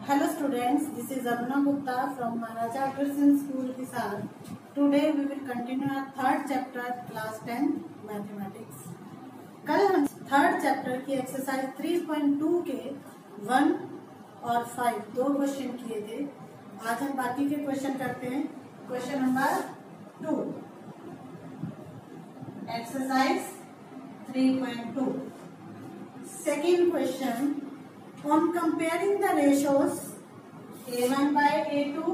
Hello students, this is Aruna Gupta from Maharaja Agrawal School, Hisar. Today we will continue our third chapter, class 10 Mathematics. कल हम third chapter की exercise 3.2 के 1 और 5 दो question किए थे. आज हम बाकी के क्वेश्चन करते हैं. Question number 2, exercise 3.2. Second question. On comparing the ratios A1 by A2,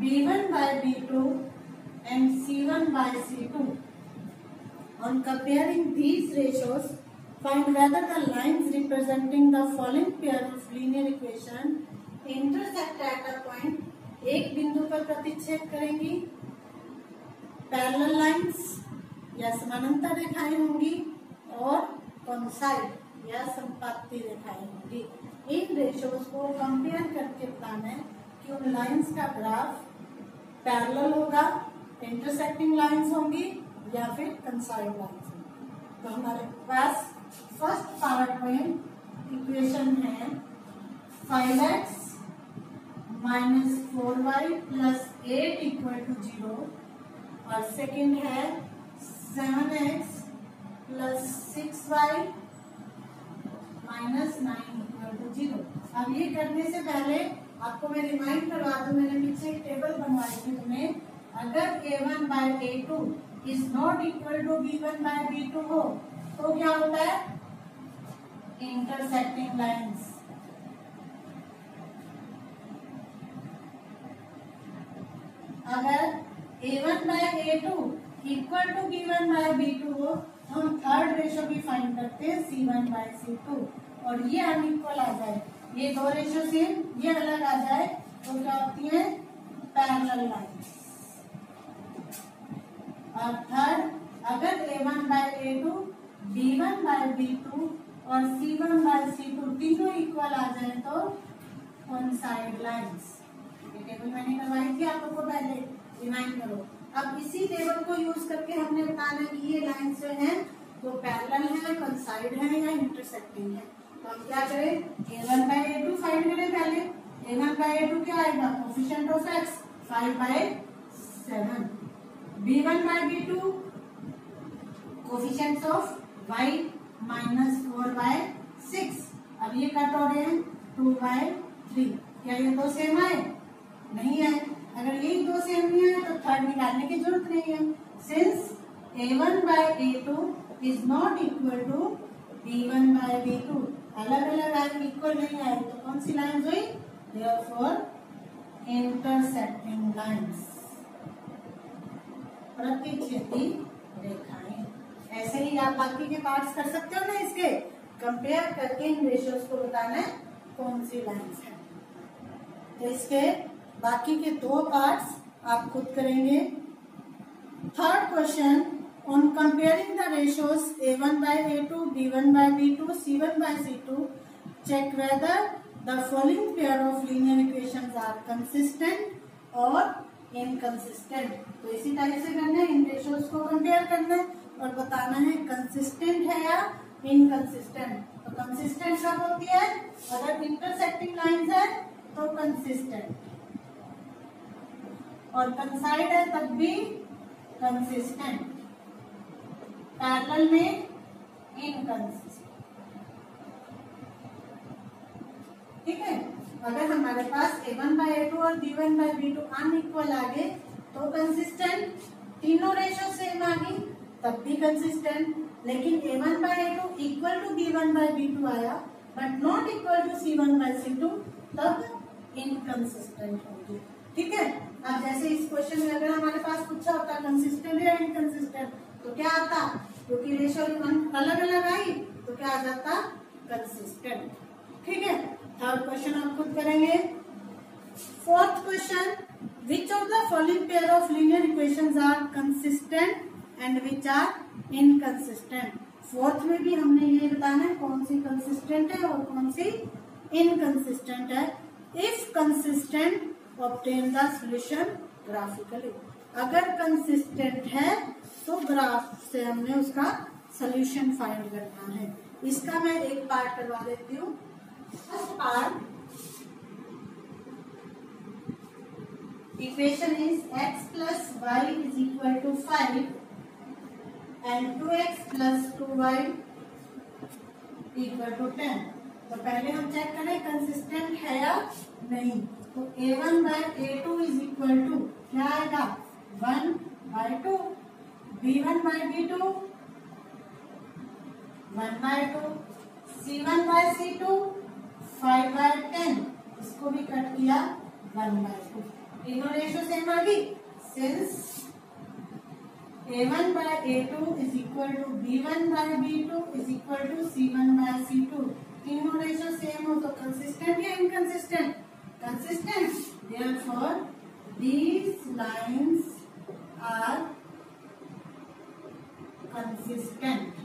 B1 by B2 and C1 by C2. On comparing these ratios, find whether the lines representing the following pair of linear equation intersect at a point. एक बिंदु पर प्रतिच्छेद करेंगी. Parallel lines या समानांतर रेखाएं होंगी और कॉन्साइड या संपाती रेखाएं होंगी. इन रेशियोज को कंपेयर करके बताना है कि उन लाइंस का ग्राफ पैरेलल होगा, इंटरसेक्टिंग लाइंस होंगी या फिर कंसाइड लाइंस होंगी. तो हमारे पास फर्स्ट पावर पॉइंट इक्वेशन है 5x minus 4y plus 8 equal to 0 और सेकेंड है 7x plus 6y minus 9 equal to 0. अब ये करने से पहले आपको मैं रिमाइंड करवा दूं, मैंने पीछे एक टेबल बनवाई थी तुम्हें. अगर A1 by A2 is not equal to B1 by B2 हो तो क्या होता है? Intersecting lines. अगर A1 by A2 equal to B1 by B2 हो तो हम थर्ड रेशियो भी फाइंड करते हैं C1 by C2 और ये अनइक्वल आ जाए, ये दो रेशियो सेम ये अलग आ जाए तो क्या होती है? Parallel lines. और थर्ड, अगर A1 by A2, B1 by B2 और C1 by C2 तीनों इक्वल आ जाए तो कॉन्साइड लाइंस. ये टेबल मैंने करवाई थी आप लोग को, पहले रिमाइंड करो. अब इसी टेबल को यूज करके हमने बताना कि ये लाइंस जो है वो पैरेलल है, कंसाइड है या इंटरसेक्टिंग है. तो हम क्या करें? A1 by A2 फाइंड करें पहले. A1 by A2 क्या आएगा? Coefficient of x 5/7. B1 by B2 coefficients of y -4/6. अब ये कट हो रहे हैं 2/3. क्या ये दो सेम है? नहीं है. अगर ये दो सेम नहीं है तो थर्ड निकालने की जरूरत नहीं है. Since A1 by A2 is not equal to B1 by B2, अलग अलग लाइन इक्वल नहीं आए तो कौन सी लाइन हुई? Therefore इंटरसेक्टिंग लाइंस, प्रतिच्छेदी रेखाएं. ऐसे ही आप बाकी के पार्ट्स कर सकते हो ना, इसके कंपेयर करके इन रेशियोज को बताना है कौन सी लाइंस है. तो इसके बाकी के दो पार्ट्स आप खुद करेंगे. Third question. On comparing the ratios A1 by A2, B1 by B2, C1 by C2, check whether the following pair of linear equations are consistent or inconsistent. तो इसी टाइप से करना है, इन रेशियोज को कंपेयर करना है और बताना है कंसिस्टेंट है या इनकंसिस्टेंट. तो कंसिस्टेंट कब होती है? अगर इंटरसेक्टिंग लाइंस है तो कंसिस्टेंट, और कंसाइड है तब भी कंसिस्टेंट, पैरेलल में इनकंसिस्टेंट. ठीक है. अगर हमारे पास A1 by A2 और B1 by B2 अनइक्वल आ गए तो कंसिस्टेंट, तीनों रेशियो सेम आ गई तब भी कंसिस्टेंट. लेकिन A1 by A2 equal to B1 by B2 आया but not equal to C1 by C2 तब इनकंसिस्टेंट होगी. ठीक है. अब जैसे इस क्वेश्चन में अगर हमारे पास पूछा होता कंसिस्टेंट या इनकंसिस्टेंट तो क्या आता? क्योंकि रेशियो अलग अलग आई तो क्या आ जाता? कंसिस्टेंट. ठीक है. थर्ड क्वेश्चन आप खुद करेंगे. Fourth question. Which of the following pair of linear equations are consistent and which are inconsistent. Fourth में भी हमने ये बताना है कौन सी कंसिस्टेंट है और कौन सी इनकंसिस्टेंट है. If consistent obtain the solution graphically. अगर कंसिस्टेंट है तो ग्राफ से हमने उसका सॉल्यूशन फाइंड करना है. इसका मैं एक पार्ट करवा देती हूँ. First part equation is x plus y is equal to 5 and 2x plus 2y equal to 10. तो पहले हम चेक करें कंसिस्टेंट है या नहीं। तो a1 by a2 is equal to क्या आएगा 1 by 2, b1 by b2 1 by 2, c1 by c2 5 by 10, इसको भी कट किया 1 by 2। तीनों रेशो सेम आ गई। Since a1 by a2 is equal to b1 by b2 is equal to c1 by c2, तीनों ratio same हो तो consistent या inconsistent? Consistent. Therefore these lines are consistent।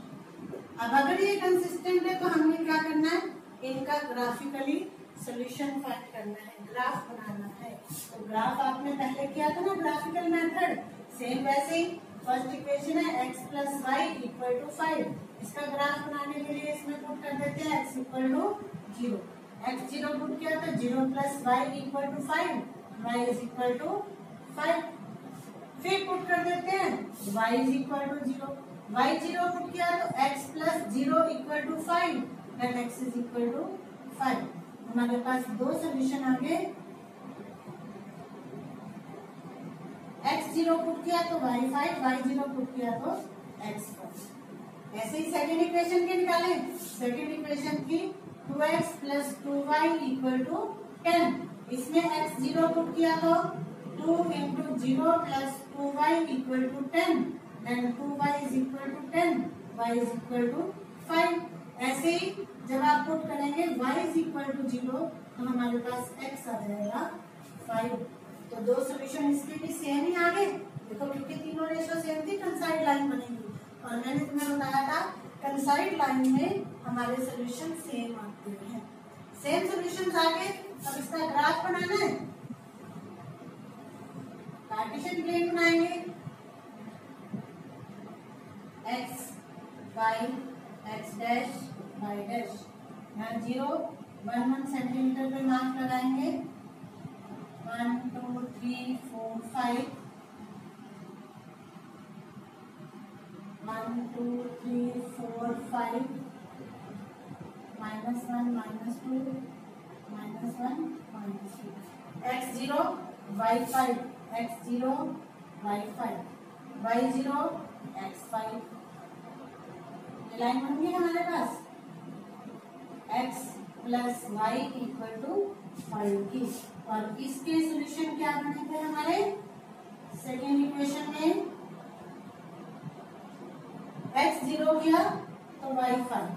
अब अगर ये कंसिस्टेंट है तो हमें क्या करना है, इनका ग्राफिकली सॉल्यूशन फाइंड करना है, ग्राफ बनाना है। तो ग्राफ आपने पहले किया था ना ग्राफिकल मेथड, सेम वैसे ही फर्स्ट इक्वेशन है x plus y equal to 5, इसका ग्राफ बनाने के लिए इसमें पुट कर देते हैं x equal to 0, x 0 put किया तो 0 plus y equal to 5, y is equal to 5, फिर पुट कर देते हैं y is equal to 0, y 0 put किया तो x plus 0 equal to 5 then x is equal to 5। हमारे पास दो सोल्यूशन आ गए, x 0 पुट किया तो y 5, y 0 पुट किया तो x 5। ऐसे ही सेकेंड इक्वेशन के निकाले, सेकेंड इक्वेशन की 2x plus 2y equal to 10, इसमें x 0 पुट किया तो 2 into 0 plus 2y equal to 10 then 2y is equal to 10, y is equal to 5। ऐसे ही जब आप पुट करेंगे y इज इक्वल टू 0 तो हमारे पास x आ जाएगा 5। तो दो सोल्यूशन इसके भी सेम ही आ गए, देखो क्योंकि तीनों रेशो सेम थी, कंसाइड लाइन बनेगी। और मैंने तुम्हें बताया था कंसाइड लाइन में हमारे सोल्यूशन सेम आते हैं। सेम सोल्यूशन आ गए, अब इसका ग्राफ बनाना है, कार्टेशियन प्लेन बनाएंगे, x y x dash y dash, यहाँ 0 1 1 सेंटीमीटर पे मार्क लगाएंगे, 1 2 3 4 5, 1 2 3 4 5, -1 -2 -1 -2, x 0 y 5, x 0 y 5, y 0 x 5। ये लाइन बन गई हमारे पास x plus y equal to 5 की। और इसके सोल्यूशन क्या बने थे हमारे सेकेंड इक्वेशन में, x 0 किया तो y 5,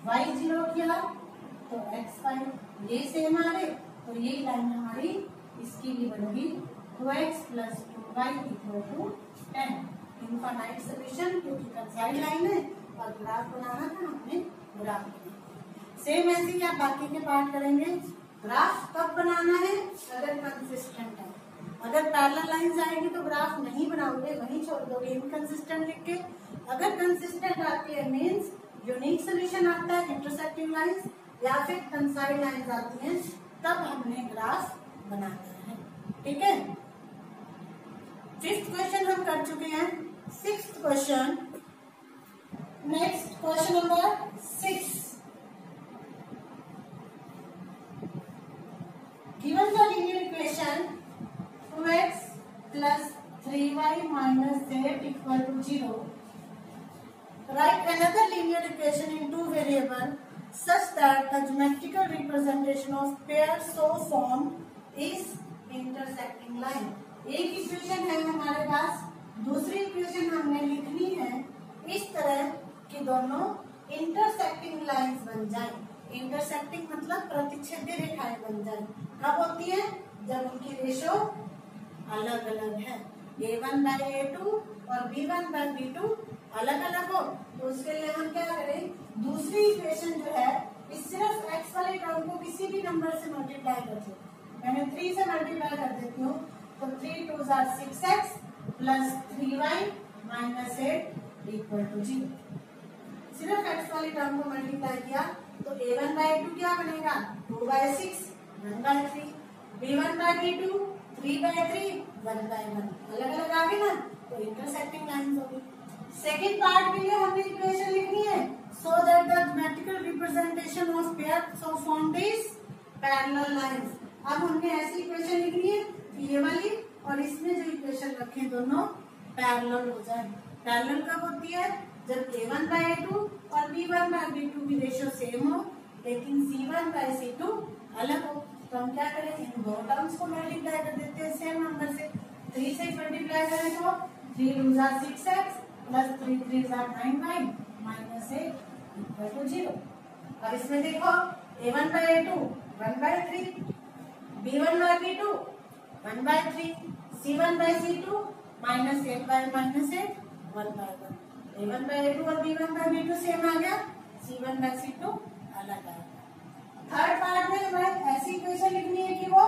y 0 किया तो x 5, ये सेम आ गए। तो ये लाइन हमारी इसकी भी बनेगी 2x plus 2y equal to 10, infinite solution, क्योंकि कंसाइड लाइन है और ग्राफ बनाना था हमने, ग्राफ सेम ऐसे ही आप बाकी के पार्ट करेंगे। ग्राफ कब बनाना है, अगर कंसिस्टेंट है, अगर पैरेलल लाइंस आएगी तो ग्राफ नहीं बनाओगे, वहीं छोड़ दोगे इनकंसिस्टेंट लिख के। अगर कंसिस्टेंट आती है मीन्स यूनिक सोल्यूशन आता है, इंटरसेक्टिंग लाइंस या फिर कंसाइड लाइंस आती हैं, तब हमने ग्राफ बनाना है। ठीक है, फिफ्थ क्वेश्चन हम कर चुके हैं। Sixth question, next question number 6। Given the linear equation 2x plus 3y minus z equal to 0, write another linear equation in two variables such that the geometrical representation of pair so formed is intersecting line। एक equation है हमारे पास, दूसरी equation हमने लिखनी है इस तरह कि दोनों इंटरसेक्टिंग लाइंस बन जाएं। इंटरसेक्टिंग मतलब प्रतिच्छेदी रेखाएं बन जाए। कब होती है, जब उनकी रेशो अलग अलग है, a1 by a2 और b1 by b2 अलग अलग हो। तो उसके लिए हम क्या करें, दूसरी इक्वेशन जो है इस सिर्फ x वाले टर्म को किसी भी नंबर से मल्टीप्लाई कर दो। मैंने 3 से मल्टीप्लाई कर देती हूँ, तो 3 2 6x plus 3y minus 8 equal to 0। सिर्फ x वाली टर्म को मल्टीप्लाई किया तो a1 by a2 क्या बनेगा, 2 by 6 1 by 3, b1 by b2 b/3 1/1 अलग अलग आ गए ना, तो इंटरसेक्टिंग लाइंस होगी। सेकंड पार्ट के लिए हमने इक्वेशन लिखनी है, so that the mathematical representation of pairs of formed is parallel lines. अब हमने ऐसी इक्वेशन लिखनी है कि ये वाली और इसमें जो इक्वेशन रखे दोनों पैरेलल हो जाए। पैरेलल कब होती है? जब a1/a2 और b1/b2 की रेशियो सेम हो लेकिन c1/c2 अलग हो। तो हम क्या करें, इन दो टर्म्स को मल्टीप्लाई कर देते हैं सेम नंबर से। 3 से मल्टीप्लाई करें तो 3 2 6x plus 3 3 9y minus 8 equal to 0। अब इसमें देखो a1/a2 1/3, b1/b2 1/3, c1/c2 minus 8 1/1। a1/a2 और b1/b2 सेम आ गया, c1/c2 अलग आया। थर्ड पार्ट में हमें ऐसी इक्वेशन लिखनी है कि वो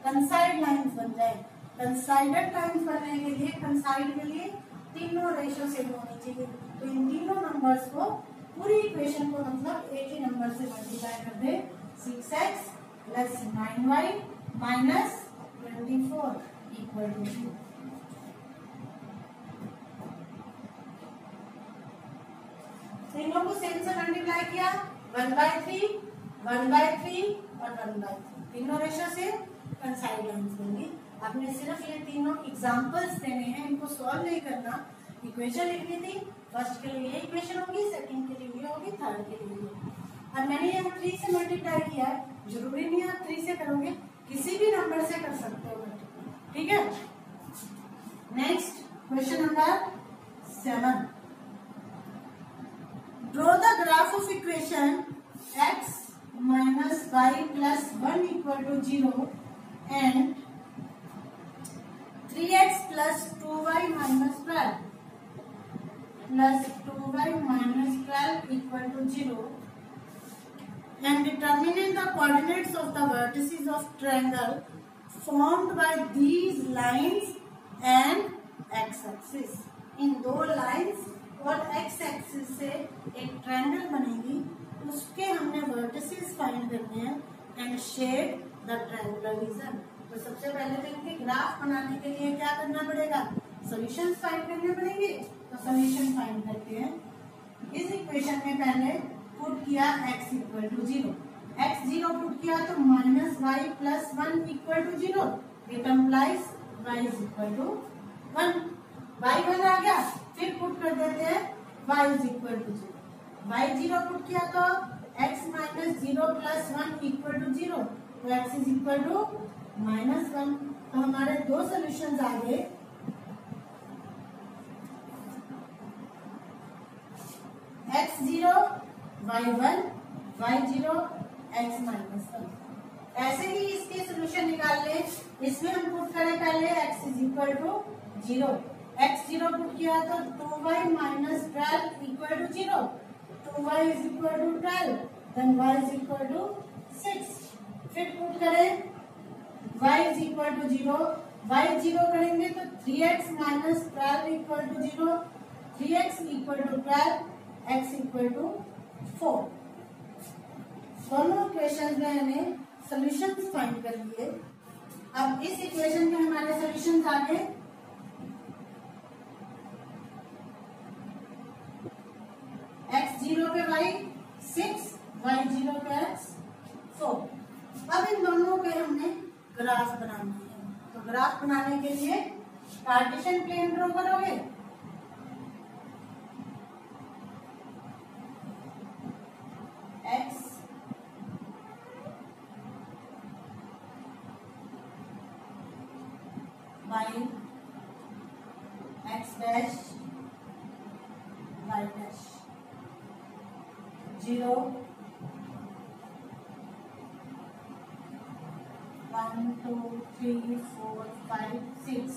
कंसाइड लाइंस बन जाए। कंसाइडेड लाइंस बनने के लिए, कंसाइड के लिए तीनों रेशियो सेम होनी चाहिए। तो इन तीनों नंबर्स को, पूरी इक्वेशन को मतलब एक ही नंबर से मल्टीप्लाई कर दे। 6x plus 9y minus 24 equal to 0। तीनों को सेम से मल्टीप्लाई किया, 1/3 1/3 और 1/3 तीनों रेशियो से कंसाइड लाइंस बनेंगी। आपने सिर्फ ये तीनों एग्जांपल्स देने हैं, इनको सॉल्व नहीं करना। इक्वेशन लिखनी थी, फर्स्ट के लिए ये इक्वेशन होगी, सेकंड के लिए ये होगी, थर्ड के लिए ये। अब मैंने यहाँ 3 से मल्टीप्लाई किया है, जरूरी नहीं आप 3 से करोगे, किसी भी नंबर से कर सकते हो मल्टीप्लाई, ठीक है। Next question number 7, draw the graph of equation x minus y plus 1 equal to 0 and 3x plus 2y minus 12 plus 2y minus 12 equal to 0 and determine the coordinates of the vertices of triangle formed by these lines and x-axis। इन दो lines और x-axis से एक triangle बनेगी, उसके हमने vertices find करने हैं and shade the triangular region. तो सबसे पहले तो इनके ग्राफ बनाने के लिए क्या करना पड़ेगा, सॉल्यूशंस फाइंड करने पड़ेंगे। तो सॉल्यूशन फाइंड करते हैं। इस इक्वेशन में पहले पुट किया x equal to 0, x 0 put किया तो minus y plus 1 equal to 0, it implies y is equal to 1। y 1 आ गया, फिर पुट कर देते हैं y is equal to 0। y 0 put किया तो x minus 0 plus 1 equal to 0, तो x इज इक्वल टू -1। तो हमारे दो सॉल्यूशंस आ गए, x0 y1 y0 x -1। ऐसे ही इसके सॉल्यूशन निकाल ले। इसमें हम पुट करें पहले x is equal to 0, x 0 put किया तो 2y minus 12 equal to 0, 2y is equal to 12, then y is equal to 6। फिर पुट करें y is equal to 0, y 0 करेंगे तो 3x minus 12 equal to 0, 3x equal to 12, x equal to 4। दोनों equation में हमें solutions find कर लिए। अब इस इक्वेशन के हमारे सॉल्यूशंस आ गए, x0 पे y 6, y0 पे x 4। अब इन दोनों के हमने ग्राफ बनाना है। तो ग्राफ बनाने के लिए कार्टेशियन प्लेन ड्रॉ करोगे। x y x dash y dash 0 1 2 3 4 5 6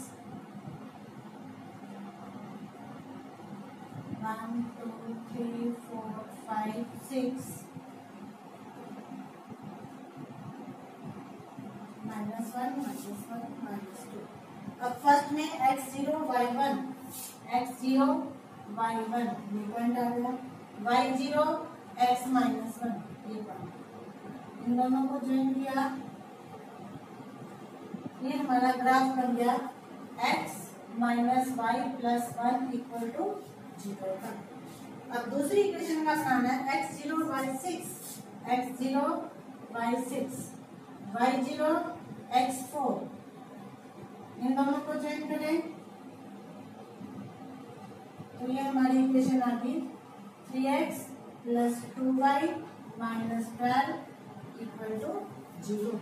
1 2 3 4 5 6 -1 -2। अब फर्स्ट में x0 y1 x0 y1 ये पॉइंट आ गया, y0 x -1 ये पॉइंट। इन दोनों को ज्वाइन किया ये हमारा ग्राफ बन गया x minus y plus 1 equal to 0 का। अब दूसरी इक्वेशन का मान है x0 by 6, x0 by 6, y0 x4। इन दोनों को चेक करें तो ये हमारी इक्वेशन आ गई 3x plus 2y minus 12 equal to 0।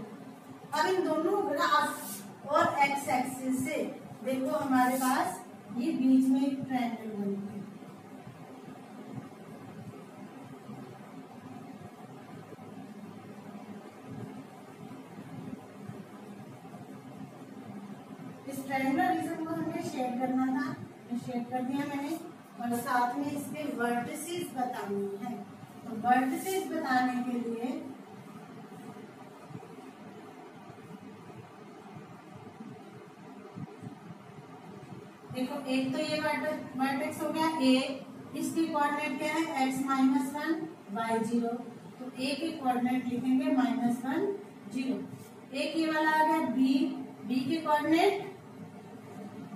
अब इन दोनों ग्राफ और x एक्सिस से देखो हमारे पास ये बीच में एक ट्रायंगल बन गया। इस ट्रायंगुलर रीजन को हमें शेड करना था, शेड कर दिया मैंने, और साथ में इसके वर्टिसेस बताने हैं। तो वर्टिसेस बताने के लिए देखो, एक तो ये वर्टेक्स हो गया ए, इसकी कोऑर्डिनेट क्या है x माइनस 1 y 0, तो ए के कोऑर्डिनेट लिखेंगे माइनस 1 0। एक ये वाला आ गया बी, बी के कोऑर्डिनेट,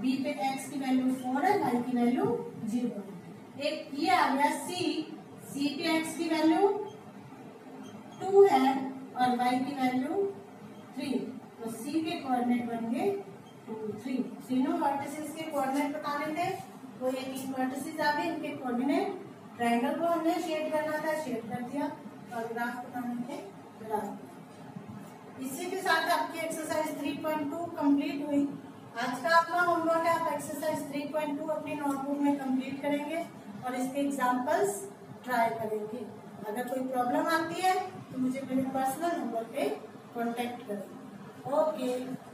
बी पे x की वैल्यू 4 है, y की वैल्यू 0 है। एक ये आ गया सी, सी पे x की वैल्यू 2 है और y की वैल्यू 3, तो सी के कोऑर्डिनेट बन गए 2 3। तीनों वर्टिसेस के कोऑर्डिनेट बताने थे, तो ये तीन वर्टिसेस आ गए, इनके कोऑर्डिनेट। ट्रायंगल को हमने शेड करना था, शेड कर दिया, और ग्राफ बताने थे, ग्राफ। इसी के साथ आपकी एक्सरसाइज 3.2 कंप्लीट हुई। आज का अपना होमवर्क है, आप एक्सरसाइज 3.2 अपनी नोटबुक में कंप्लीट करेंगे और इसके एग्जांपल्स ट्राई करेंगे। अगर कोई प्रॉब्लम आती है तो मुझे मेरे पर्सनल नंबर पे कांटेक्ट करें। ओके।